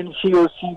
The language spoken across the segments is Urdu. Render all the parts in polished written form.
NCOC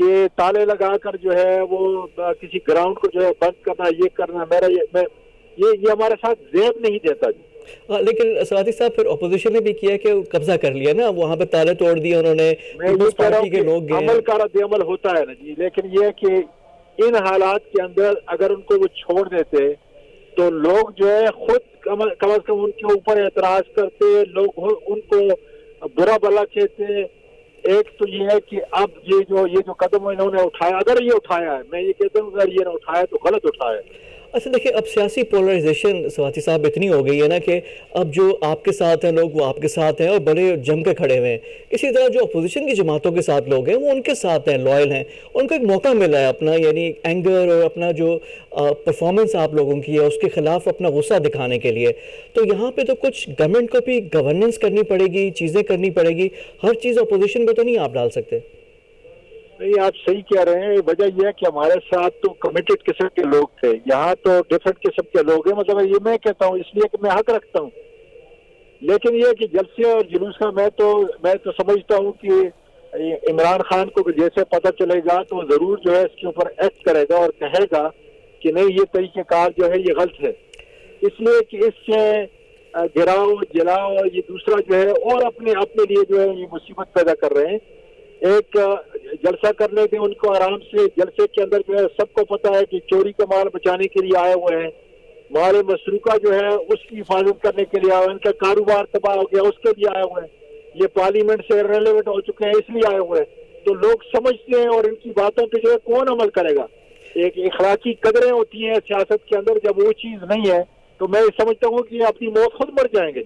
کہ تالے لگا کر جو ہے وہ کسی گراؤنڈ کو جو ہے بند کرنا، یہ کرنا، یہ ہمارے ساتھ زیب نہیں دیتا جی. لیکن سوادی صاحب پھر اپوزیشن نے بھی کیا کہ قبضہ کر لیا نا، وہاں پہ تالے توڑ دیے انہوں نے، میں یہ پیپلز کہہ رہا پارٹی ہوں کے لوگ کہ گئے. عمل کا رد عمل ہوتا ہے نا جی، لیکن یہ کہ ان حالات کے اندر اگر ان کو وہ چھوڑ دیتے تو لوگ جو ہے خود کم از کم ان کے اوپر اعتراض کرتے، لوگ ان کو برا بلا کہتے. ایک تو یہ ہے کہ اب یہ جو قدم انہوں نے اٹھایا، اگر یہ اٹھایا ہے، میں یہ کہتا ہوں اگر یہ نہ اٹھایا تو غلط اٹھایا ہے. اچھا دیکھیں، اب سیاسی پولرائزیشن سواتی صاحب اتنی ہو گئی ہے نا کہ اب جو آپ کے ساتھ ہیں لوگ وہ آپ کے ساتھ ہیں اور بڑے جم کے کھڑے ہوئے ہیں. اسی طرح جو اپوزیشن کی جماعتوں کے ساتھ لوگ ہیں وہ ان کے ساتھ ہیں، لوائل ہیں. ان کو ایک موقع ملا ہے اپنا، یعنی اینگر اور اپنا جو پرفارمنس آپ لوگوں کی ہے اس کے خلاف اپنا غصہ دکھانے کے لیے. تو یہاں پہ تو کچھ گورنمنٹ کو بھی گورننس کرنی پڑے گی، چیزیں کرنی پڑے گی. ہر چیز اپوزیشن پہ تو نہیں آپ ڈال سکتے. نہیں، آپ صحیح کہہ رہے ہیں. وجہ یہ ہے کہ ہمارے ساتھ تو کمیٹڈ قسم کے لوگ تھے، یہاں تو ڈفرینٹ قسم کے لوگ ہیں. مطلب یہ میں کہتا ہوں اس لیے کہ میں حق رکھتا ہوں، لیکن یہ کہ جلسے اور جلوس کا میں تو سمجھتا ہوں کہ عمران خان کو جیسے پتہ چلے گا تو ضرور جو ہے اس کے اوپر ایکٹ کرے گا اور کہے گا کہ نہیں، یہ طریقہ کار جو ہے یہ غلط ہے. اس لیے کہ اس سے گراؤ جلاؤ یہ دوسرا جو ہے اور اپنے لیے جو ہے یہ مصیبت پیدا کر رہے ہیں. ایک جلسہ کرنے دیں ان کو آرام سے. جلسے کے اندر جو ہے سب کو پتہ ہے کہ چوری کا مال بچانے کے لیے آئے ہوئے ہیں، مال مسروقہ جو ہے اس کی حفاظت کرنے کے لیے آئے ہوئے ہیں، ان کا کاروبار تباہ ہو گیا اس کے لیے آئے ہوئے ہیں، یہ پارلیمنٹ سے ریلیونٹ ہو چکے ہیں اس لیے آئے ہوئے ہیں. تو لوگ سمجھتے ہیں اور ان کی باتوں پہ جو ہے کون عمل کرے گا. ایک اخلاقی قدریں ہوتی ہیں سیاست کے اندر، جب وہ چیز نہیں ہے تو میں سمجھتا ہوں کہ اپنی موت خود مر جائیں گے.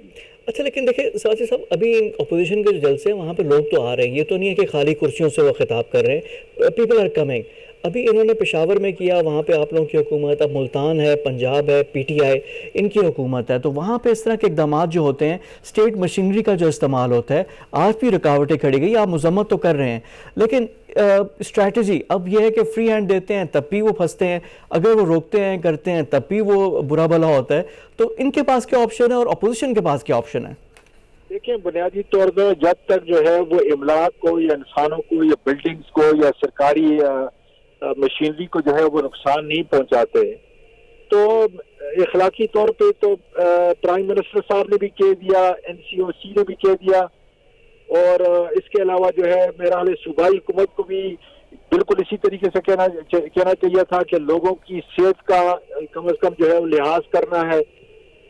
اچھا لیکن دیکھیں سوادی صاحب، ابھی اپوزیشن کے جو جلسے ہیں وہاں پہ لوگ تو آ رہے ہیں، یہ تو نہیں ہے کہ خالی کرسیوں سے وہ خطاب کر رہے ہیں. People are coming. ابھی انہوں نے پشاور میں کیا، وہاں پہ آپ لوگوں کی حکومت، اب ملتان ہے، پنجاب ہے، پی ٹی آئی ان کی حکومت ہے. تو وہاں پہ اس طرح کے اقدامات جو ہوتے ہیں، اسٹیٹ مشینری کا جو استعمال ہوتا ہے، آج بھی رکاوٹیں کھڑی گئی. آپ مذمت تو کر رہے ہیں لیکن اسٹریٹجی اب یہ ہے کہ فری ہینڈ دیتے ہیں تب بھی وہ پھنستے ہیں، اگر وہ روکتے ہیں کرتے ہیں تب بھی وہ برا بھلا ہوتا ہے. تو ان کے پاس کیا آپشن ہے اور اپوزیشن کے پاس کیا آپشن ہے؟ دیکھیں، بنیادی طور پہ جب تک جو ہے وہ املاک کو یا انسانوں کو یا بلڈنگز کو یا سرکاری مشینری کو جو ہے وہ نقصان نہیں پہنچاتے تو اخلاقی طور پہ تو پرائم منسٹر صاحب نے بھی کہہ دیا، این سی او سی نے بھی کہہ دیا، اور اس کے علاوہ جو ہے میرا حال صوبائی حکومت کو بھی بالکل اسی طریقے سے کہنا چاہیے تھا کہ لوگوں کی صحت کا کم از کم جو ہے وہ لحاظ کرنا ہے.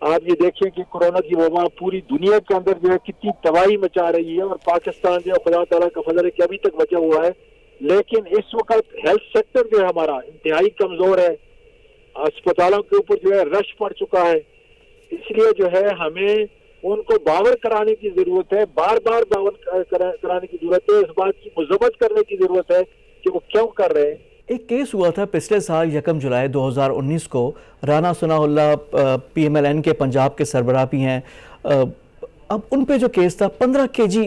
آپ یہ دیکھیں کہ کورونا کی وبا پوری دنیا کے اندر جو ہے کتنی تباہی مچا رہی ہے، اور پاکستان جو ہے خدا تعالیٰ کا فضل ہے کہ ابھی تک بچا ہوا ہے. لیکن اس وقت ہیلتھ سیکٹر جو ہے ہمارا انتہائی کمزور ہے، اسپتالوں کے اوپر جو ہے رش پڑ چکا ہے. اس لیے جو ہے ہمیں ان کو باور کرانے کی ضرورت ہے، بار بار باور کرانے کی ضرورت ہے، اس بات کی مذمت کرنے کی ضرورت ہے کہ وہ کیوں کر رہے ہیں. ایک کیس ہوا تھا پچھلے سال 1 جولائی 2019 کو، رانا ثناء اللہ پی ایم ایل این کے پنجاب کے سربراہ بھی ہیں. اب ان پہ جو کیس تھا 15 kg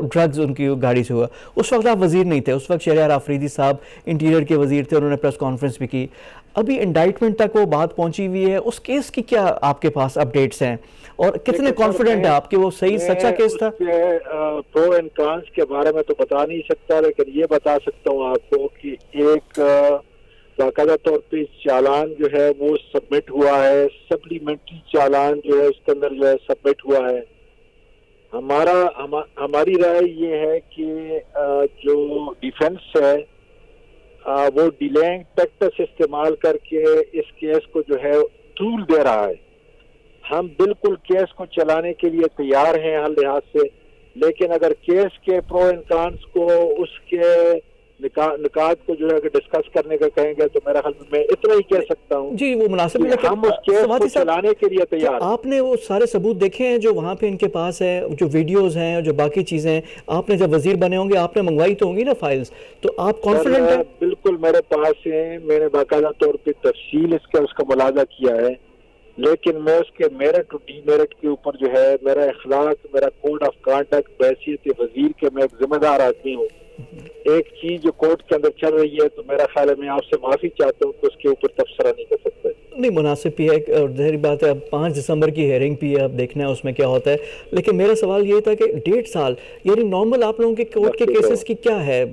ڈرگز ان کی گاڑی سے ہوا. اس وقت آپ وزیر نہیں تھے، اس وقت شہریار آفریدی صاحب انٹیریئر کے وزیر تھے، انہوں نے پریس کانفرنس بھی کی. ابھی انڈائٹمنٹ تک وہ بات پہنچی ہوئی ہے. اس کیس کی کیا آپ کے پاس اپڈیٹس ہیں اور کتنے کانفیڈنٹ ہیں آپ کہ وہ صحیح سچا کیس تھا؟ پرو اینڈ کانس کے بارے میں تو بتا نہیں سکتا، لیکن یہ بتا سکتا ہوں آپ کو کہ ایک باقاعدہ طور پہ چالان جو ہے وہ سبمٹ ہوا ہے، سپلیمنٹری چالان جو ہے اس کے اندر جو ہے سبمٹ ہوا ہے. ہماری رائے یہ ہے کہ جو ڈیفنس ہے وہ ڈیلینگ ٹیکٹس استعمال کر کے اس کیس کو جو ہے طول دے رہا ہے. ہم بالکل کیس کو چلانے کے لیے تیار ہیں ہر لحاظ سے، لیکن اگر کیس کے پرو اینڈ کانس کو اس کے نکات کو جو ہے اگر ڈسکس کرنے کا کہیں گے تو میرا خیال میں اتنا ہی کہہ سکتا ہوں جی وہ مناسب ہے، لیکن ہم اس کیس کو چلانے کے لیے تیار. آپ نے وہ سارے ثبوت دیکھے ہیں جو وہاں پہ ان کے پاس ہے، جو ویڈیوز ہیں جو باقی چیزیں ہیں؟ آپ نے جب وزیر بنے ہوں گے آپ نے منگوائی تو ہوں گی نا فائلز، تو آپ کانفیڈنٹ ہیں؟ بالکل میرے پاس ہیں، میں نے باقاعدہ طور پہ تفصیل اس کا ملاحظہ کیا ہے، لیکن میں اس کے میرٹ ٹو ڈی میرٹ کے اوپر جو ہے میرا اخلاق، میرا کوڈ آف کانڈکٹ بحیثیت وزیر کے میں ایک ذمہ دار آدمی ہوں. ایک چیز جو کورٹ کے اندر چل رہی ہے تو میرا خیال ہے میں آپ سے معافی چاہتا ہوں کہ اس کے اوپر تبصرہ نہیں کر سکتا. نہیں مناسب بھی ہے اور ظاہری بات ہے اب 5 دسمبر کی ہیئرنگ بھی ہے, اب دیکھنا ہے اس میں کیا ہوتا ہے. لیکن میرا سوال یہ تھا کہ 1.5 سال یعنی نارمل آپ لوگوں کے کورٹ کے کیسز کی کیا ہے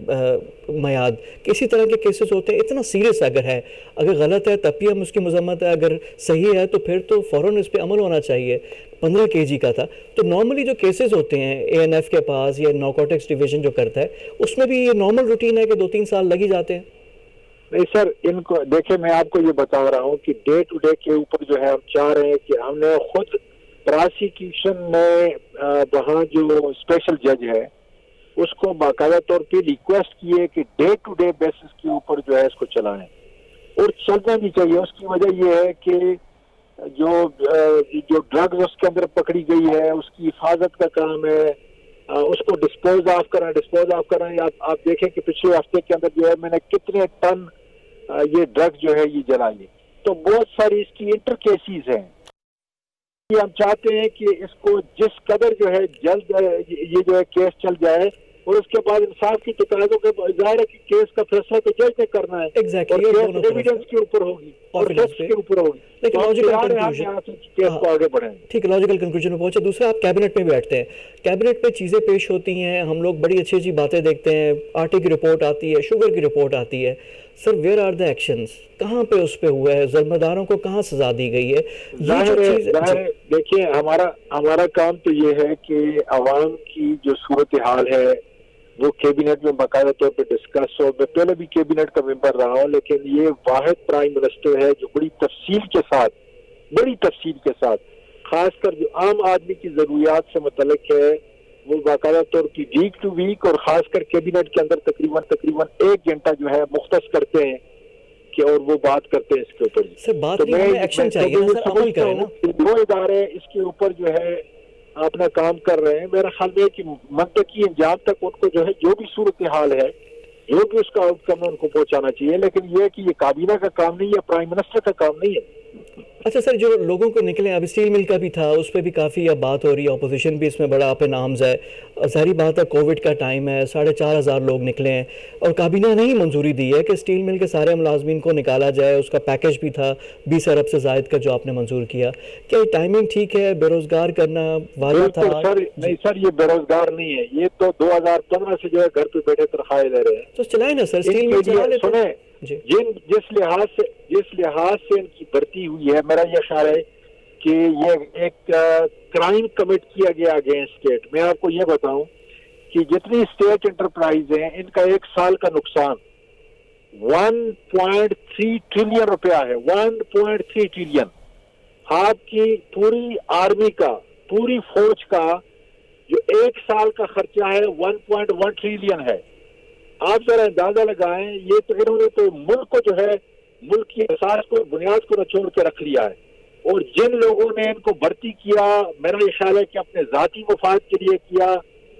میعاد؟ کسی طرح کے کیسز ہوتے ہیں اتنا سیریس اگر ہے, اگر غلط ہے تب بھی ہم اس کی مذمت ہے, اگر صحیح ہے تو پھر تو فوراً اس پہ عمل ہونا چاہیے. 15 kg کا تھا. تو نارملی جو کیسز ہوتے ہیں اے این ایف کے پاس یا نارکوٹکس ڈویژن جو کرتا ہے اس میں بھی یہ نارمل روٹین ہے کہ 2-3 سال لگ ہی جاتے ہیں؟ نہیں سر, ان کو دیکھیں میں آپ کو یہ بتا رہا ہوں کہ ڈے ٹو ڈے کے اوپر جو ہے ہم چاہ رہے ہیں کہ ہم نے خود پراسیکیوشن نے وہاں جو اسپیشل جج ہے اس کو باقاعدہ طور پہ ریکویسٹ کی ہے کہ ڈے ٹو ڈے بیسس کے اوپر جو ہے اس کو چلائیں, اور چلنا بھی چاہیے. اس کی وجہ یہ ہے کہ جو ڈرگز اس کے اندر پکڑی گئی ہے اس کی حفاظت کا کام ہے, اس کو ڈسپوز آف کرنا. آپ دیکھیں کہ پچھلے ہفتے کے اندر جو ہے میں نے کتنے ٹن یہ ڈرگ جو ہے یہ جلائی. تو بہت ساری اس کی انٹر کیسز ہیں. ہم چاہتے ہیں کہ اس کو جس قدر جو ہے جلد یہ جو ہے کیس چل جائے, اور اس کے بعد انصاف کی تقاضوں کے ظاہر ہے کہ کیس کا فیصلہ تو جج نے کرنا ہے, اور ایویڈنس کے اوپر ہوگی اور فیکٹس کے اوپر ہوگی. لیکن کیس کو آگے بڑھائیں. ٹھیک ہے, لاجیکل کنکلوژن میں پہنچے. دوسرا آپ کیبنٹ میں بیٹھتے ہیں, کیبنٹ پہ چیزیں پیش ہوتی ہیں, ہم لوگ بڑی اچھی اچھی باتیں دیکھتے ہیں, آٹے کی رپورٹ آتی ہے, شوگر کی رپورٹ آتی ہے. سر ویئر آر دا ایکشنز؟ کہاں پہ اس پہ ہوا ہے؟ ظلمداروں کو کہاں سزا دی گئی ہے؟ دیکھیے ہمارا کام تو یہ ہے کہ عوام کی جو صورتحال ہے وہ کیبنٹ میں باقاعدہ طور پہ ڈسکس ہو. میں پہلے بھی کیبنٹ کا ممبر رہا ہوں, لیکن یہ واحد پرائم منسٹر ہے جو بڑی تفصیل کے ساتھ خاص کر جو عام آدمی کی ضروریات سے متعلق ہے وہ باقاعدہ طور پہ ویک ٹو ویک اور خاص کر کیبنٹ کے اندر تقریباً 1 گھنٹہ جو ہے مختص کرتے ہیں کہ اور وہ بات کرتے ہیں اس کے اوپر. سر بات نہیں, ہمیں ایکشن چاہیے نا سر, عمل کریں نا. دو ادارے اس کے اوپر جو ہے اپنا کام کر رہے ہیں. میرا خیال ہے کہ منطقی انجام تک ان کو جو ہے جو بھی صورتحال ہے جو بھی اس کا آؤٹ کم ہے ان کو پہنچانا چاہیے. لیکن یہ کہ یہ کابینہ کا کام نہیں ہے, پرائم منسٹر کا کام نہیں ہے. اچھا سر, جو لوگوں کو نکلے, اب اسٹیل مل کا بھی تھا, اس پہ بھی کافی اب بات ہو رہی ہے, اپوزیشن بھی اس میں بڑا اپ نامز ہے. ظاہری بات ہے کووڈ کا ٹائم ہے, 4,500 لوگ نکلے ہیں اور کابینہ نے ہی منظوری دی ہے کہ اسٹیل مل کے سارے ملازمین کو نکالا جائے. اس کا پیکیج بھی تھا 20 ارب سے زائد کا جو آپ نے منظور کیا. کیا یہ ٹائمنگ ٹھیک ہے؟ بے روزگار کرنا وعدہ تھا؟ نہیں سر, یہ بے روزگار نہیں ہے, یہ تو 2015 سے جو ہے گھر پہ بیٹھے تنخواہیں لے رہے ہیں. تو چلائیں نا سر, اسٹیل مل چلا لیتے ہیں. جس لحاظ سے ان کی بھرتی ہوئی ہے, میرا یہ خیال ہے کہ یہ ایک کرائم کمٹ کیا گیا اگینسٹ اسٹیٹ. میں آپ کو یہ بتاؤں کہ جتنی اسٹیٹ انٹرپرائز ہیں ان کا 1 سال کا نقصان 1.3 ٹریلین روپیہ ہے. 1.3 ٹریلین. آپ کی پوری آرمی کا, پوری فوج کا جو 1 سال کا خرچہ ہے 1.1 ٹریلین ہے. آپ ذرا اندازہ لگائیں, یہ تو انہوں نے تو ملک کو جو ہے ملک کی اساس کو, بنیاد کو نچوڑ کے رکھ لیا ہے. اور جن لوگوں نے ان کو بھرتی کیا, میرا یہ خیال ہے کہ اپنے ذاتی مفاد کے لیے کیا,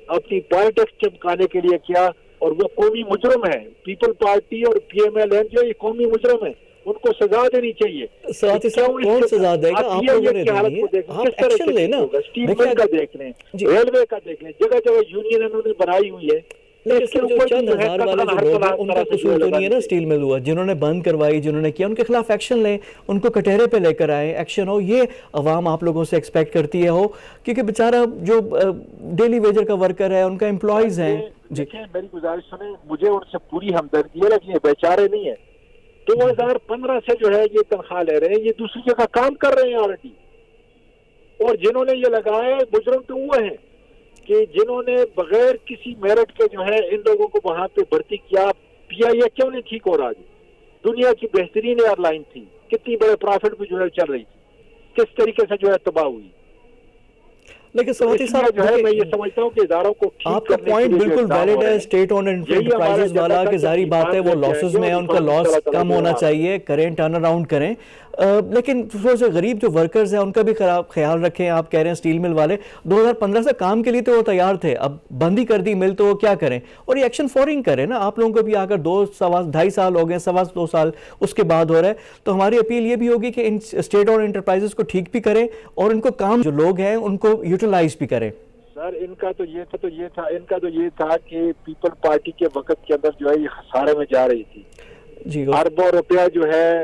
اپنی پالیٹکس چمکانے کے لیے کیا, اور وہ قومی مجرم ہے. پیپل پارٹی اور پی ایم ایل این جو یہ قومی مجرم ہے, ان کو سزا دینی چاہیے. ساتھی صاحب کون سزا دے گا؟ آپ لوگوں نے دینی ہے, آپ ایکشن لیں نا. اسٹیل مل کا دیکھ لیں, ریلوے کا دیکھ لیں, جگہ جگہ یونین انہوں نے بنائی ہوئی ہے. لیکن سر جو چند ہزار والے جو لوگ ہیں ان کا قصور تو نہیں ہے نا اسٹیل مل ہوا, جنہوں نے بند کروائی, جنہوں نے کیا, ان کے خلاف ایکشن لیں, ان کو کٹہرے پہ لے کر آئیں, ایکشن ہو. یہ عوام آپ لوگوں سے ایکسپیکٹ کرتی ہے ہو, کیونکہ بیچارہ جو ڈیلی ویجر کا ورکر ہے, ان کا امپلائیز ہیں. جی میری گزارش سنیں, مجھے ان سے پوری ہمدردی ہے, لیکن یہ بیچارے نہیں ہیں. 2015 سے جو ہے یہ تنخواہ لے رہے ہیں, یہ دوسری جگہ کام کر رہے ہیں آلریڈی. اور جنہوں نے یہ لگایا مجرم تو وہ ہیں کہ جنہوں نے بغیر کسی میرٹ کے جو ہے ان لوگوں کو وہاں پہ بھرتی کیا. پی آئی اے کیوں نہیں ٹھیک ہو رہا جی؟ دنیا کی بہترین ایئر لائن تھی, کتنی بڑے پرافٹ بھی جو ہے چل رہی تھی, کس طریقے سے جو ہے تباہ ہوئی. لیکن سواتی صاحب جو ہے میں یہ سمجھتا ہوں کہ اداروں کو آپ کا پوائنٹ بالکل ویلڈ ہے, اسٹیٹ اونڈ انٹرپرائزز والا, کہ ظاہری بات ہے وہ لاسز میں ہیں, ان کا لاس کم ہونا چاہیے, کریں, ٹرن اراؤنڈ کریں. لیکن تھوڑے سے غریب جو ورکرز ہیں ان کا بھی خیال رکھیں. آپ کہہ رہے ہیں اسٹیل مل والے 2015 سے کام کے لیے تو وہ تیار تھے, اب بند ہی کر دی مل تو وہ کیا کریں, اور یہ ایکشن فوراً کریں نا. آپ لوگوں کو بھی آ کر 2.5 سال ہو گئے, 2.25 سال اس کے بعد ہو رہا ہے, تو ہماری اپیل یہ بھی ہوگی کہ ان اسٹیٹ اور انٹرپرائزز کو ٹھیک بھی کریں, اور ان کو کام جو لوگ ہیں ان کو یوٹیلائز بھی کریں. سر ان کا تو یہ تھا کہ پیپل پارٹی کے وقت کے اندر جو ہے یہ خسارے میں جا رہی تھی. جی اربوں روپیہ جو ہے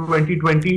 2020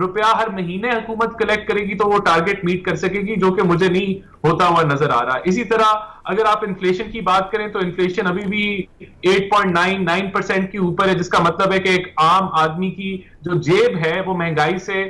روپیہ ہر مہینے حکومت کلیکٹ کرے گی تو وہ ٹارگٹ میٹ کر سکے گی, جو کہ مجھے نہیں ہوتا ہوا نظر آ رہا. اسی طرح اگر آپ انفلیشن کی بات کریں تو انفلیشن ابھی بھی 8.99% کے اوپر ہے, جس کا مطلب ہے کہ ایک عام آدمی کی جو جیب ہے وہ مہنگائی سے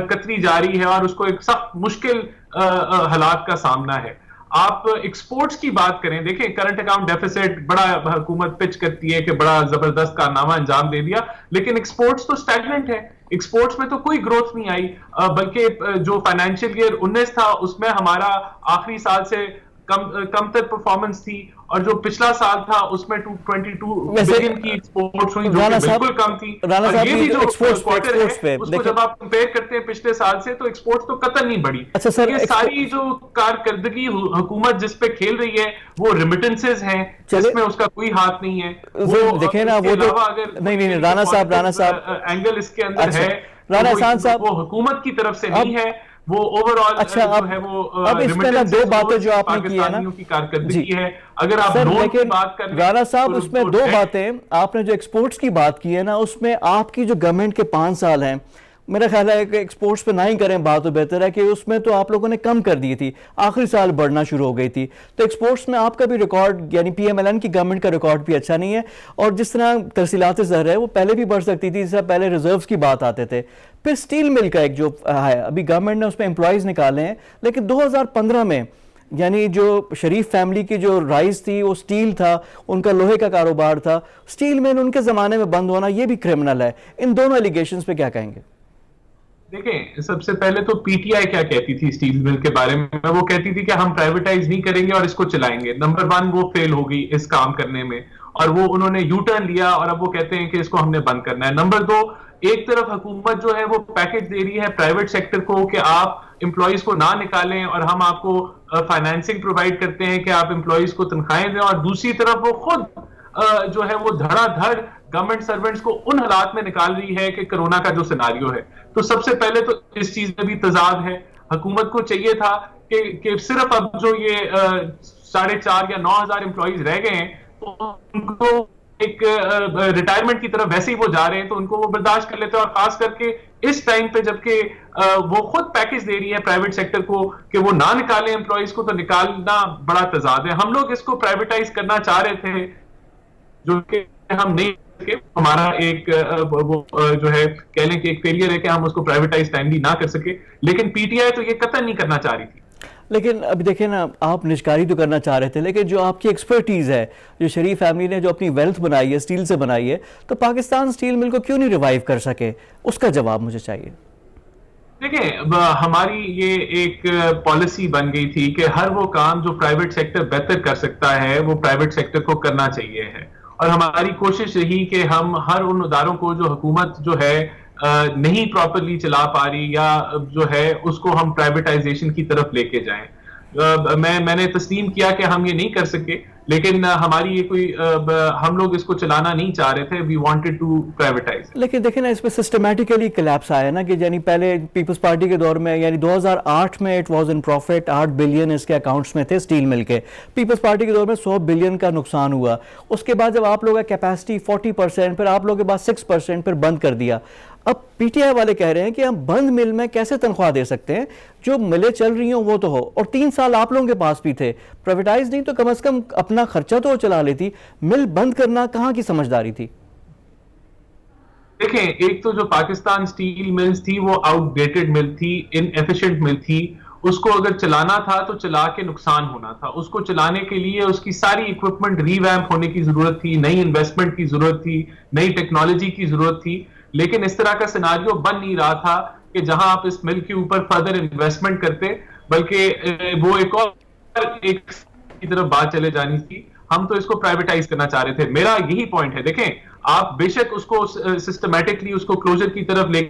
کتری جا رہی ہے اور اس کو ایک سخت مشکل حالات کا سامنا ہے. آپ ایکسپورٹس کی بات کریں, دیکھیں کرنٹ اکاؤنٹ ڈیفیسٹ بڑا حکومت پچ کرتی ہے کہ بڑا زبردست کارنامہ انجام دے دیا, لیکن ایکسپورٹس تو سٹیگننٹ ہے. ایکسپورٹس میں تو کوئی گروتھ نہیں آئی, بلکہ جو فائنینشیل ایئر 19 تھا اس میں ہمارا آخری سال سے کم تر پرفارمنس تھی, اور جو پچھلا سال تھا اس میں 222 بلین کی ایکسپورٹس ہوئی, جو کہ بالکل کم تھی. اور یہ بھی جو کوارٹر ہے اس کو جب آپ کمپیئر کرتے ہیں پچھلے سال سے, تو ایکسپورٹس تو قطعا نہیں بڑھی. یہ ساری جو کارکردگی حکومت جس پہ کھیل رہی ہے وہ ریمیٹنسز ہیں, جس میں اس کا کوئی ہاتھ نہیں ہے. وہ دیکھیں نا, وہ تو نہیں رانا صاحب اینگل اس کے اندر ہے, رانا احسان صاحب وہ حکومت کی طرف سے نہیں ہے, وہ اوور آل جو ہے وہ اب اس میں دو باتیں جو آپ نے کی ہے نا کی کارکردگی ہے. اگر آپ لون کی بات کریں رانا صاحب, اس میں دو باتیں آپ نے جو ایکسپورٹس کی بات کی ہے نا, اس میں آپ کی جو گورنمنٹ کے 5 سال ہیں, میرا خیال ہے کہ ایکسپورٹس پہ نہ ہی کریں بات, تو بہتر ہے کہ اس میں تو آپ لوگوں نے کم کر دی تھی, آخری سال بڑھنا شروع ہو گئی تھی. تو ایکسپورٹس میں آپ کا بھی ریکارڈ, یعنی پی ایم ایل این کی گورنمنٹ کا ریکارڈ بھی اچھا نہیں ہے. اور جس طرح ترسیلات زر ہے وہ پہلے بھی بڑھ سکتی تھی, جس طرح پہلے ریزروز کی بات آتے تھے. پھر سٹیل مل کا ایک جو ہے, ابھی گورنمنٹ نے اس میں امپلائیز نکالے ہیں, لیکن 2015 میں یعنی جو شریف فیملی کی جو رائز تھی وہ سٹیل تھا, ان کا لوہے کا کاروبار تھا, سٹیل مل ان کے زمانے میں بند ہونا یہ بھی کرمنل ہے. ان دونوں ایلیگیشنز پہ کیا کہیں گے؟ دیکھیں, سب سے پہلے تو پی ٹی آئی کیا کہتی تھی اسٹیل مل کے بارے میں, وہ کہتی تھی کہ ہم پرائیویٹائز نہیں کریں گے اور اس کو چلائیں گے. نمبر 1 وہ فیل ہو گئی اس کام کرنے میں, اور وہ انہوں نے یو ٹرن لیا اور اب وہ کہتے ہیں کہ اس کو ہم نے بند کرنا ہے. نمبر 2, ایک طرف حکومت جو ہے وہ پیکج دے رہی ہے پرائیویٹ سیکٹر کو کہ آپ امپلائیز کو نہ نکالیں اور ہم آپ کو فائنینسنگ پرووائڈ کرتے ہیں کہ آپ امپلائیز کو تنخواہیں دیں, اور دوسری طرف وہ خود جو ہے وہ دھڑا دھڑ گورنمنٹ سرونٹس کو ان حالات میں نکال رہی ہے کہ کرونا کا جو سیناریو ہے. تو سب سے پہلے تو اس چیز میں بھی تضاد ہے. حکومت کو چاہیے تھا کہ صرف اب جو یہ 4,500 یا 9,000 امپلائیز رہ گئے ہیں, تو ان کو ایک ریٹائرمنٹ کی طرف ویسے ہی وہ جا رہے ہیں تو ان کو وہ برداشت کر لیتے ہیں. اور خاص کر کے اس ٹائم پہ جبکہ وہ خود پیکج دے رہی ہے پرائیویٹ سیکٹر کو کہ وہ نہ نکالیں امپلائیز کو, تو نکالنا بڑا تضاد ہے. ہم لوگ اس کو پرائیویٹائز کرنا چاہ رہے تھے, جو کہ ہم نہیں, ہمارا ایک وہ جو ہے کہہ لیں کہ ایک فیلئر ہے کہ ہم اس کو پرائیویٹائز ٹائملی نہ کر سکے. لیکن پی ٹی آئی تو یہ قطعا نہیں کرنا چاہ رہی تھی. لیکن ابھی دیکھیں نا, آپ نجکاری تو کرنا چاہ رہے تھے, لیکن جو آپ کی ایکسپرٹیز ہے, جو شریف فیملی نے جو اپنی ویلتھ بنائی ہے سٹیل سے بنائی ہے, تو پاکستان سٹیل مل کو کیوں نہیں ریوائیو کر سکے؟ اس کا جواب مجھے چاہیے. دیکھیں, ہماری یہ ایک پالیسی بن گئی تھی کہ ہر وہ کام جو پرائیویٹ سیکٹر بہتر کر سکتا ہے وہ پرائیویٹ سیکٹر کو کرنا چاہیے ہے, اور ہماری کوشش رہی کہ ہم ہر ان اداروں کو جو حکومت جو ہے نہیں پراپرلی چلا پا رہی یا جو ہے اس کو ہم پرائیویٹائزیشن کی طرف لے کے جائیں. میں نے تسلیم کیا کہ ہم یہ نہیں کر سکے, لیکن ہماری یہ کوئی ہم لوگ اس کو چلانا نہیں چاہ رہے تھے. We wanted to privatise. لیکن دیکھیں نا, اس پہ سسٹمیٹیکلی کلیپس آیا نا, کہ یعنی پہلے پیپلز پارٹی کے دور میں, یعنی 2008 میں it was in profit, 8 billion اس کے اکاؤنٹس میں تھے سٹیل مل کے. پیپلز پارٹی کے دور میں 100 بلین کا نقصان ہوا. اس کے بعد جب آپ لوگوں کا کیپیسٹی 40%, پھر آپ لوگوں کے پاس 6%, پھر بند کر دیا. اب پی ٹی آئی والے کہہ رہے ہیں کہ ہم بند مل میں کیسے تنخواہ دے سکتے ہیں, جو ملیں چل رہی ہوں وہ تو ہو, اور 3 سال آپ لوگوں کے پاس بھی تھے, پرائیویٹائز نہیں تو کم از کم اپنا خرچہ تو چلا لیتی. مل بند کرنا کہاں کی سمجھداری تھی؟ دیکھیں, ایک تو جو پاکستان سٹیل ملز تھی وہ آؤٹ ڈیٹڈ مل تھی, ان ایفیشنٹ مل تھی. اس کو اگر چلانا تھا تو چلا کے نقصان ہونا تھا. اس کو چلانے کے لیے اس کی ساری اکوپمنٹ ری ویمپ ہونے کی ضرورت تھی, نئی انویسٹمنٹ کی ضرورت تھی, نئی ٹیکنالوجی کی ضرورت تھی. لیکن اس طرح کا سیناریو بن نہیں رہا تھا کہ جہاں آپ اس مل کے اوپر فردر انویسٹمنٹ کرتے, بلکہ وہ ایک اور ایک کی طرف بات چلے جانی تھی. ہم تو اس کو پرائیویٹائز کرنا چاہ رہے تھے. میرا یہی پوائنٹ ہے. دیکھیں, آپ بے شک اس کو سسٹمیٹکلی اس کو کلوزر کی طرف لے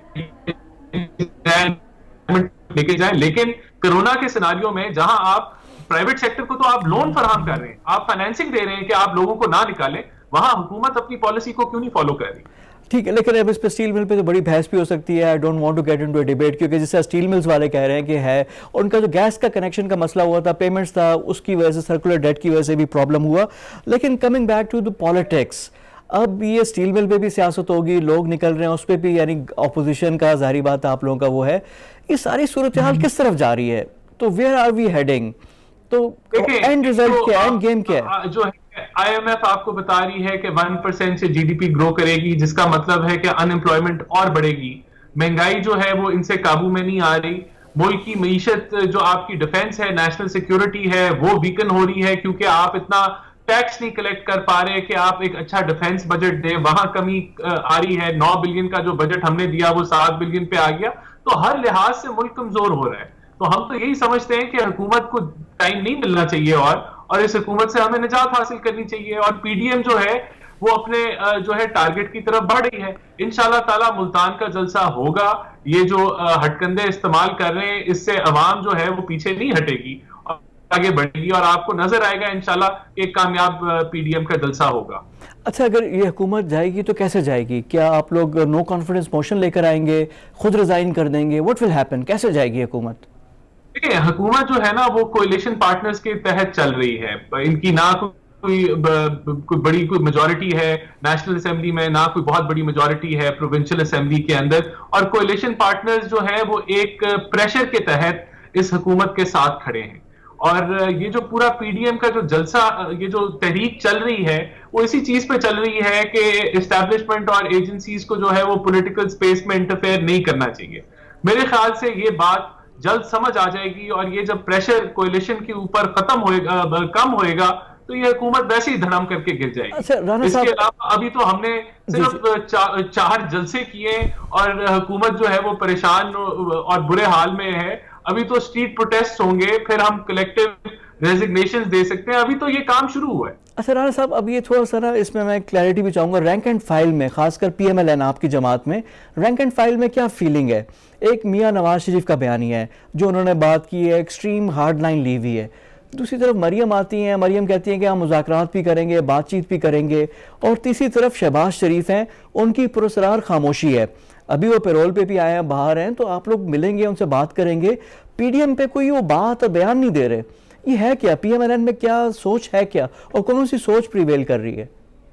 کے جائیں, لیکن کرونا کے سیناریو میں جہاں آپ پرائیویٹ سیکٹر کو تو آپ لون فراہم کر رہے ہیں, آپ فائنینسنگ دے رہے ہیں کہ آپ لوگوں کو نہ نکالیں, وہاں حکومت اپنی پالیسی کو کیوں نہیں فالو کر رہی؟ ٹھیک ہے, لیکن اب اس پہ اسٹیل مل پہ تو بڑی بحث بھی ہو سکتی ہے. I don't want to get into a debate, کیونکہ جس سے اسٹیل ملز والے کہہ رہے ہیں کہ ہے, اور ان کا جو گیس کا کنیکشن کا مسئلہ ہوا تھا, پیمنٹس تھا, اس کی وجہ سے سرکولر ڈیٹ کی وجہ سے بھی پرابلم ہوا. لیکن coming back to the politics, اب یہ اسٹیل مل پہ بھی سیاست ہوگی, لوگ نکل رہے ہیں اس پہ بھی, یعنی اپوزیشن کا ظاہری بات ہے آپ لوگوں کا وہ ہے, یہ ساری صورتحال کس طرف جا رہی ہے, تو ویئر آر وی ہیڈنگ, تو اینڈ ریزلٹ کیا ہے, اینڈ گیم کیا ہے؟ جو آئی ایم ایف آپ کو بتا رہی ہے کہ 1% سے جی ڈی پی گرو کرے گی, جس کا مطلب ہے کہ ان امپلائمنٹ اور بڑھے گی, مہنگائی جو ہے وہ ان سے قابو میں نہیں آ رہی, ملک کی معیشت جو آپ کی ڈیفنس ہے, نیشنل سیکیورٹی ہے, وہ ویکن ہو رہی ہے کیونکہ آپ اتنا ٹیکس نہیں کلیکٹ کر پا رہے کہ آپ ایک اچھا ڈیفنس بجٹ دیں, وہاں کمی آ رہی ہے, 9 بلین کا جو بجٹ ہم نے دیا وہ 7 بلین پہ آ گیا, تو ہر لحاظ سے ملک کمزور ہو رہا ہے. تو ہم تو یہی سمجھتے ہیں کہ حکومت کو ٹائم نہیں ملنا چاہیے اور اس حکومت سے ہمیں نجات حاصل کرنی چاہیے, اور پی ڈی ایم جو ہے وہ اپنے جو ہے ٹارگٹ کی طرف بڑھ رہی ہے. انشاءاللہ تعالی ملتان کا جلسہ ہوگا, یہ جو ہٹ کندے استعمال کر رہے ہیں اس سے عوام جو ہے وہ پیچھے نہیں ہٹے گی, آگے بڑھے گی, اور آپ کو نظر آئے گا انشاءاللہ ایک کامیاب پی ڈی ایم کا جلسہ ہوگا. اچھا, اگر یہ حکومت جائے گی تو کیسے جائے گی؟ کیا آپ لوگ نو کانفیڈنس موشن لے کر آئیں گے, خود ریزائن کر دیں گے, واٹ ول ہیپن, کیسے جائے گی حکومت؟ دیکھیں, حکومت جو ہے نا وہ کولیشن پارٹنرز کے تحت چل رہی ہے, ان کی نہ کوئی بڑی کوئی میجورٹی ہے نیشنل اسمبلی میں, نہ کوئی بہت بڑی میجورٹی ہے پروونشل اسمبلی کے اندر, اور کولیشن پارٹنرز جو ہے وہ ایک پریشر کے تحت اس حکومت کے ساتھ کھڑے ہیں. اور یہ جو پورا پی ڈی ایم کا جو جلسہ, یہ جو تحریک چل رہی ہے وہ اسی چیز پہ چل رہی ہے کہ اسٹیبلشمنٹ اور ایجنسیز کو جو ہے وہ پولیٹیکل سپیس میں انٹرفیئر نہیں کرنا چاہیے. میرے خیال سے یہ بات جلد سمجھ آ جائے گی, اور یہ جب پریشر کولیشن کے اوپر ختم ہوئے گا, کم ہوئے گا, تو یہ حکومت ویسے ہی دھڑم کر کے گر جائے گی. اس کے علاوہ ابھی تو ہم نے صرف 4 جلسے کیے اور حکومت جو ہے وہ پریشان اور برے حال میں ہے. ابھی تو اسٹریٹ پروٹیسٹ ہوں گے, پھر ہم کلیکٹیو ریزگنیشن دے سکتے ہیں, ابھی تو یہ کام شروع ہوا ہے. اچھا رانا صاحب, اب یہ تھوڑا سا نا اس میں کلیئرٹی بھی چاہوں گا, رینک اینڈ فائل میں, خاص کر پی ایم ایل این آپ کی جماعت میں, رینک اینڈ فائل میں کیا فیلنگ ہے؟ ایک میاں نواز شریف کا بیانیہ ہے جو انہوں نے بات کی ہے, ایکسٹریم ہارڈ لائن لی ہوئی ہے. دوسری طرف مریم آتی ہیں, مریم کہتی ہیں کہ ہم مذاکرات بھی کریں گے, بات چیت بھی کریں گے, اور تیسری طرف شہباز شریف ہیں, ان کی پراسرار خاموشی ہے. ابھی وہ پیرول پہ بھی آئے ہیں, باہر ہیں, تو آپ لوگ ملیں گے, ان سے بات کریں گے, پی ڈی ایم پہ کوئی وہ بات اور بیان نہیں دے رہے. یہ ہے کیا, پی ایم ایل این میں کیا سوچ ہے کیا, اور کون سی سوچ پریویل کر رہی ہے؟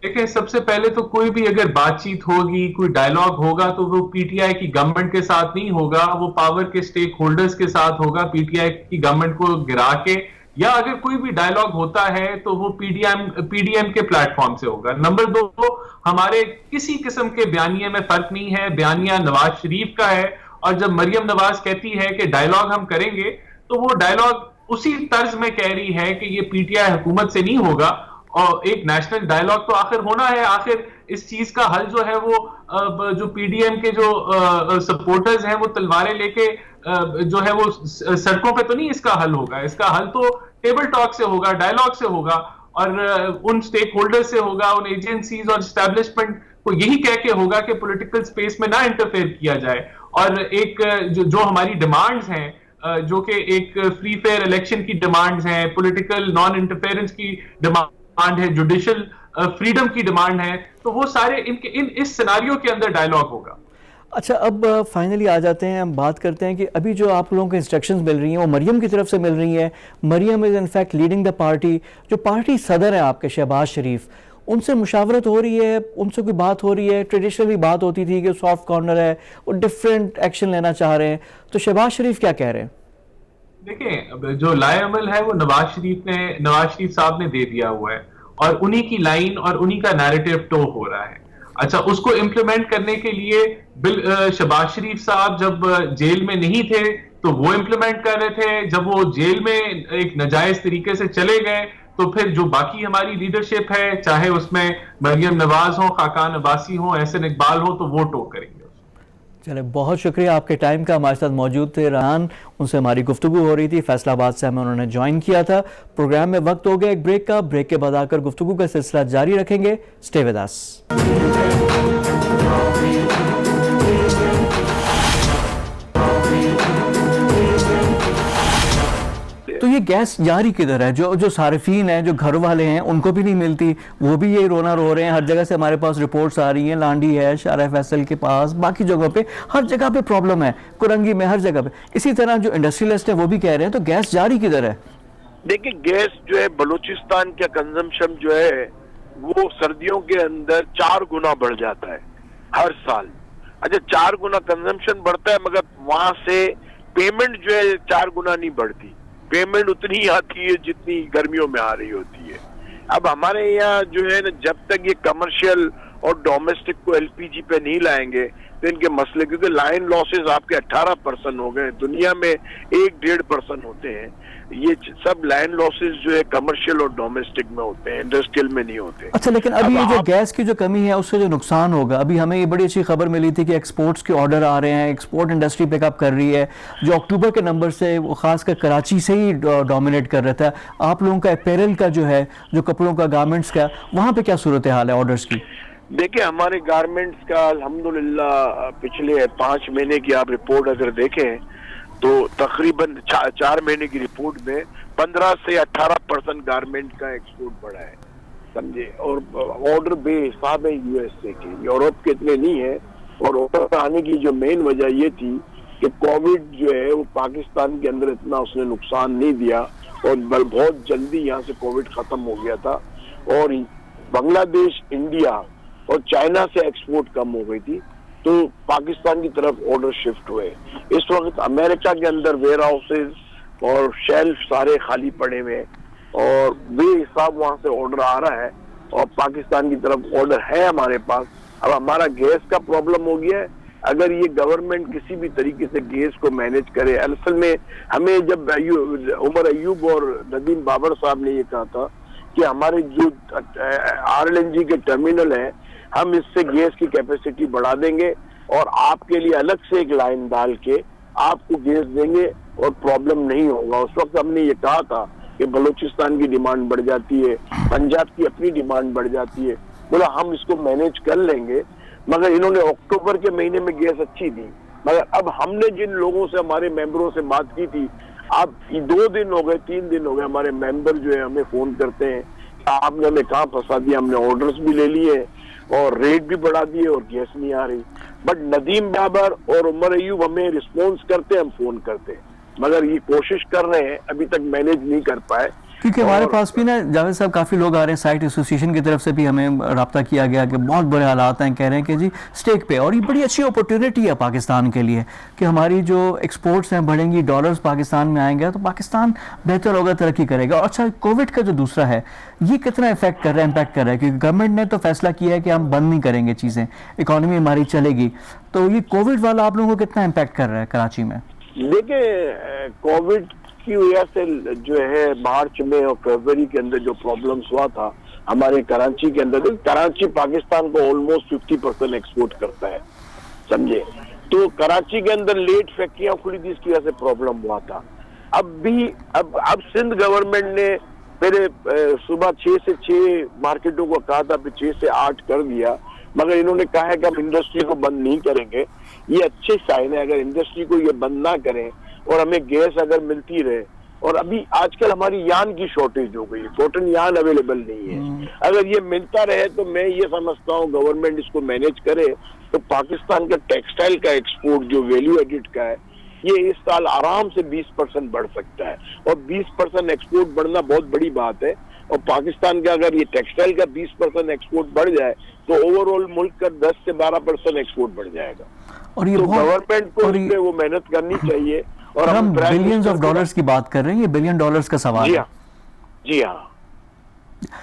دیکھیں, سب سے پہلے تو کوئی بھی اگر بات چیت ہوگی, کوئی ڈائیلاگ ہوگا, تو وہ پی ٹی آئی کی گورنمنٹ کے ساتھ نہیں ہوگا, وہ پاور کے سٹیک ہولڈرز کے ساتھ ہوگا, پی ٹی آئی کی گورنمنٹ کو گرا کے, یا اگر کوئی بھی ڈائیلاگ ہوتا ہے تو وہ پی ڈی ایم کے پلیٹ فارم سے ہوگا. نمبر 2, ہمارے کسی قسم کے بیانیے میں فرق نہیں ہے, بیانیہ نواز شریف کا ہے, اور جب مریم نواز کہتی ہے کہ ڈائیلاگ ہم کریں گے, تو وہ ڈائیلاگ اسی طرز میں کہہ رہی ہے کہ یہ پی ٹی آئی حکومت سے نہیں ہوگا, اور ایک نیشنل ڈائیلاگ تو آخر ہونا ہے. آخر اس چیز کا حل جو ہے وہ جو پی ڈی ایم کے جو سپورٹرز ہیں وہ تلواریں لے کے جو ہے وہ سڑکوں پہ تو نہیں اس کا حل ہوگا. اس کا حل تو ٹیبل ٹاک سے ہوگا, ڈائیلاگ سے ہوگا, اور ان سٹیک ہولڈر سے ہوگا, ان ایجنسیز اور اسٹیبلشمنٹ کو یہی کہہ کے ہوگا کہ پولیٹیکل سپیس میں نہ انٹرفیئر کیا جائے. اور ایک جو ہماری ڈیمانڈز ہیں, جو کہ ایک فری فیئر الیکشن کی ڈیمانڈز ہیں, پولیٹیکل نان انٹرفیئرنس کی ڈیمانڈ ہے, جوڈیشل فریڈم کی ڈیمانڈ ہے, تو وہ سارے اس سیناریو کے اندر ڈائیلاگ ہوگا. اچھا, اب فائنلی آ جاتے ہیں, ہم بات کرتے ہیں کہ ابھی جو آپ لوگوں کو انسٹرکشنز مل رہی ہیں وہ مریم کی طرف سے مل رہی ہیں. Maryam is in fact leading the party, جو پارٹی صدر ہیں آپ کے شہباز شریف, ان سے مشاورت ہو رہی ہے, ان سے کوئی بات ہو رہی ہے؟ ٹریڈیشنلی بات ہوتی تھی کہ سافٹ کارنر ہے, وہ ڈفرینٹ ایکشن لینا چاہ رہے ہیں, تو شہباز شریف کیا کہہ رہے ہیں؟ دیکھیں, جو لائے عمل ہے وہ نواز شریف صاحب نے دے دیا ہوا ہے, اور انہی کی لائن اور انہی کا نیریٹو ٹو ہو رہا ہے. اچھا, اس کو امپلیمنٹ کرنے کے لیے شہباز شریف صاحب جب جیل میں نہیں تھے تو وہ امپلیمنٹ کر رہے تھے, جب وہ جیل میں ایک ناجائز طریقے سے چلے گئے تو پھر جو باقی ہماری لیڈرشپ ہے, چاہے اس میں مریم نواز ہو, خاقان عباسی ہو, احسن اقبال ہو, تو وہ ٹو کریں گے. چلے, بہت شکریہ آپ کے ٹائم کا, ہمارے ساتھ موجود تھے ریحان, ان سے ہماری گفتگو ہو رہی تھی, فیصل آباد سے ہمیں انہوں نے جوائن کیا تھا. پروگرام میں وقت ہو گیا ایک بریک کا, بریک کے بعد آ کر گفتگو کا سلسلہ جاری رکھیں گے. Stay with us. تو یہ گیس جاری کدھر ہے؟ جو صارفین ہیں, جو گھر والے ہیں, ان کو بھی نہیں ملتی, وہ بھی یہ رونا رو رہے ہیں. ہر جگہ سے ہمارے پاس رپورٹس آ رہی ہیں, لانڈی ہے, شارع فیصل کے پاس, باقی جگہوں پہ, ہر جگہ پہ پرابلم ہے, کرنگی میں, ہر جگہ پہ. اسی طرح جو انڈسٹریلسٹ ہیں وہ بھی کہہ رہے ہیں, تو گیس جاری کدھر ہے؟ دیکھیں, گیس جو ہے بلوچستان کا کنزمپشن جو ہے وہ سردیوں کے اندر 4 گنا بڑھ جاتا ہے ہر سال. اچھا 4 گنا کنزمپشن بڑھتا ہے مگر وہاں سے پیمنٹ جو ہے 4 گنا نہیں بڑھتی, پیمنٹ اتنی ہی آتی ہے جتنی گرمیوں میں آ رہی ہوتی ہے. اب ہمارے یہاں جو ہے نا جب تک یہ کمرشل اور ڈومیسٹک کو ایل پی جی پہ نہیں لائیں گے تو ان کے مسئلے, کیونکہ لائن لاسز آپ کے 18% ہو گئے, دنیا میں 1-1.5% ہوتے ہیں. یہ سب لائن لاسز جو ہے کمرشل اور ڈومیسٹک میں ہوتے ہیں, انڈسٹریل میں نہیں ہوتے. اچھا لیکن ابھی یہ جو گیس کی جو کمی ہے اس سے جو نقصان ہوگا, ابھی ہمیں یہ بڑی اچھی خبر ملی تھی کہ ایکسپورٹس کے آرڈر آ رہے ہیں, ایکسپورٹ انڈسٹری پک اپ کر رہی ہے, جو اکتوبر کے نمبر سے وہ خاص کر کراچی سے ہی ڈومینیٹ کر رہا تھا. آپ لوگوں کا اپیرل کا جو ہے, جو کپڑوں کا, گارمنٹس کا, وہاں پہ کیا صورتحال ہے آرڈرز کی؟ دیکھیں ہمارے گارمنٹس کا الحمدللہ پچھلے 5 مہینے کی آپ رپورٹ اگر دیکھیں تو تقریباً 4 مہینے کی رپورٹ میں 15 سے 18% گارمنٹ کا ایکسپورٹ بڑھا ہے, سمجھے. اور آرڈر بے حساب ہے یو ایس اے کے, یورپ کے اتنے نہیں ہے. اور آرڈر آنے کی جو مین وجہ یہ تھی کہ کووڈ جو ہے وہ پاکستان کے اندر اتنا اس نے نقصان نہیں دیا اور بہت جلدی یہاں سے کووڈ ختم ہو گیا تھا, اور بنگلہ دیش, انڈیا اور چائنا سے ایکسپورٹ کم ہو گئی تھی, تو پاکستان کی طرف آرڈر شفٹ ہوئے. اس وقت امریکہ کے اندر ویئر ہاؤسز اور شیلف سارے خالی پڑے ہوئے اور بے حساب وہاں سے آرڈر آ رہا ہے, اور پاکستان کی طرف آرڈر ہے ہمارے پاس. اب ہمارا گیس کا پرابلم ہو گیا ہے, اگر یہ گورنمنٹ کسی بھی طریقے سے گیس کو مینیج کرے. اصل میں ہمیں جب عمر ایوب اور ندیم بابر صاحب نے یہ کہا تھا کہ ہمارے جو RLNG کے ٹرمینل ہیں ہم اس سے گیس کی کیپیسٹی بڑھا دیں گے اور آپ کے لیے الگ سے ایک لائن ڈال کے آپ کو گیس دیں گے اور پرابلم نہیں ہوگا. اس وقت ہم نے یہ کہا تھا کہ بلوچستان کی ڈیمانڈ بڑھ جاتی ہے, پنجاب کی اپنی ڈیمانڈ بڑھ جاتی ہے, بولا ہم اس کو مینیج کر لیں گے. مگر انہوں نے اکتوبر کے مہینے میں گیس اچھی دی, مگر اب ہم نے جن لوگوں سے, ہمارے ممبروں سے بات کی تھی, اب 2 دن ہو گئے, 3 دن ہو گئے, ہمارے ممبر جو ہے ہمیں فون کرتے ہیں آپ نے ہمیں کہاں پھنسا دیا, ہم نے آرڈرز بھی لے لیے اور ریٹ بھی بڑھا دیے اور گیس نہیں آ رہی. بٹ ندیم بابر اور عمر ایوب ہمیں رسپونس کرتے, ہم فون کرتے, مگر یہ کوشش کر رہے ہیں, ابھی تک مینیج نہیں کر پائے. کیونکہ ہمارے پاس بھی نا جاوید صاحب کافی لوگ آ رہے ہیں, سائٹ ایسوسیشن کی طرف سے بھی ہمیں رابطہ کیا گیا کہ بہت برے حالات ہیں, کہہ رہے ہیں کہ جی سٹیک پہ, اور یہ بڑی اچھی اپورچونٹی ہے پاکستان کے لیے کہ ہماری جو ایکسپورٹس ہیں بڑھیں گی, ڈالرز پاکستان میں آئیں گے تو پاکستان بہتر ہوگا, ترقی کرے گا. اور اچھا کووڈ کا جو دوسرا ہے یہ کتنا افیکٹ کر رہا ہے, امپیکٹ کر رہا ہے, کیونکہ گورنمنٹ نے تو فیصلہ کیا ہے کہ ہم بند نہیں کریں گے چیزیں, اکانومی ہماری چلے گی, تو یہ کووڈ والا آپ لوگوں کو کتنا امپیکٹ کر رہا ہے کراچی میں؟ دیکھیں کووڈ کی وجہ سے جو ہے مارچ میں اور فروری کے اندر جو پرابلمس ہوا تھا ہمارے کراچی کے اندر, کراچی پاکستان کو آلموسٹ 50% ایکسپورٹ کرتا ہے, سمجھے. تو کراچی کے اندر لیٹ فیکٹریاں کھلی تھی, اس کی وجہ سے پرابلم ہوا تھا. اب سندھ گورنمنٹ نے پہلے صبح 6 سے 6 مارکیٹوں کو کہا تھا, پھر 6 سے 8 کر دیا, مگر انہوں نے کہا ہے کہ ہم انڈسٹری کو بند نہیں کریں گے. یہ اچھے سائن ہے, اگر انڈسٹری کو یہ بند نہ کریں اور ہمیں گیس اگر ملتی رہے. اور ابھی آج کل ہماری یان کی شارٹیج ہو گئی, کوٹن یان اویلیبل نہیں ہے. اگر یہ ملتا رہے تو میں یہ سمجھتا ہوں گورنمنٹ اس کو مینیج کرے تو پاکستان کا ٹیکسٹائل کا ایکسپورٹ جو ویلیو ایڈڈ کا ہے یہ اس سال آرام سے 20% بڑھ سکتا ہے, اور 20% ایکسپورٹ بڑھنا بہت بڑی بات ہے. اور پاکستان کا اگر یہ ٹیکسٹائل کا 20% ایکسپورٹ بڑھ جائے تو اوور آل ملک کا 10 سے 12% ایکسپورٹ بڑھ جائے گا. اور یہ تو گورنمنٹ کو اس پہ وہ محنت کرنی چاہیے. اور ہم بلینز آف ڈالرز کی بات کر رہے ہیں, یہ بلین ڈالرز کا سوال ہے. جی ہاں,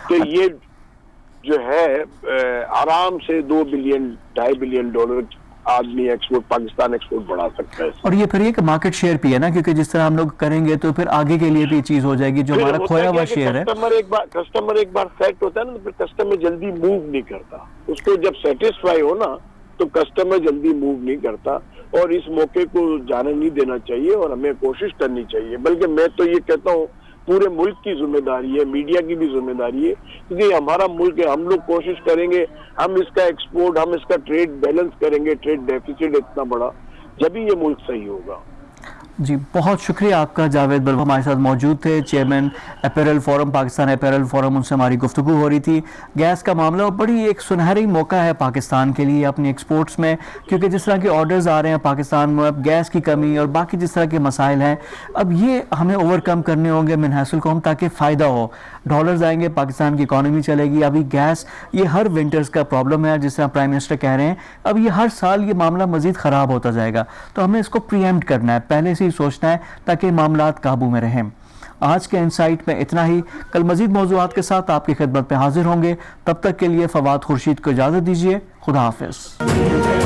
تو یہ جو ہے آرام سے 2 بلین 2.5 بلین ڈالر آدمی ایکسپورٹ, پاکستان ایکسپورٹ بڑھا سکتا ہے. اور یہ پھر ایک مارکیٹ شیئر بھی ہے نا, کیونکہ جس طرح ہم لوگ کریں گے تو پھر آگے کے لیے بھی چیز ہو جائے گی, جو ہمارا کھویا ہوا شیئر ہے. کسٹمر ایک بار سیٹ ہوتا ہے نا, تو پھر کسٹمر جلدی موو نہیں کرتا. اس کو جب سیٹسفائی ہو نا تو کسٹمر جلدی موو نہیں کرتا, اور اس موقع کو جانے نہیں دینا چاہیے اور ہمیں کوشش کرنی چاہیے. بلکہ میں تو یہ کہتا ہوں پورے ملک کی ذمہ داری ہے, میڈیا کی بھی ذمہ داری ہے, کیونکہ ہمارا ملک ہے. ہم لوگ کوشش کریں گے, ہم اس کا ایکسپورٹ, ہم اس کا ٹریڈ بیلنس کریں گے. ٹریڈ ڈیفیسٹ اتنا بڑا, جبھی یہ ملک صحیح ہوگا. جی بہت شکریہ آپ کا جاوید بلوا ہمارے ساتھ موجود تھے، chairman apparel forum, Pakistan apparel forum, ان سے ہماری گفتگو ہو رہی تھی۔ گیس کا معاملہ بڑی ایک سنہری موقع ہے پاکستان کے لیے اپنی ایکسپورٹس میں، کیونکہ جس طرح کے آرڈرز آ رہے ہیں پاکستان میں، اب گیس کی کمی اور باقی جس طرح کے مسائل ہیں، اب یہ ہمیں اوور کم کرنے ہوں گے من حیث القوم تاکہ فائدہ ہو، ڈالرز آئیں گے، پاکستان کی اکانومی چلے گی۔ ابھی گیس یہ ہر ونٹرز کا پرابلم ہے، جس طرح پرائم منسٹر کہہ رہے ہیں، اب یہ ہر سال یہ معاملہ مزید خراب ہوتا جائے گا، تو ہمیں اس کو پری ایمپٹ کرنا ہے، پہلے سے ہی سوچنا ہے تاکہ معاملات قابو میں رہیں۔ آج کے انسائٹ میں اتنا ہی، کل مزید موضوعات کے ساتھ آپ کی خدمت میں حاضر ہوں گے، تب تک کے لیے فواد خورشید کو اجازت دیجیے، خدا حافظ۔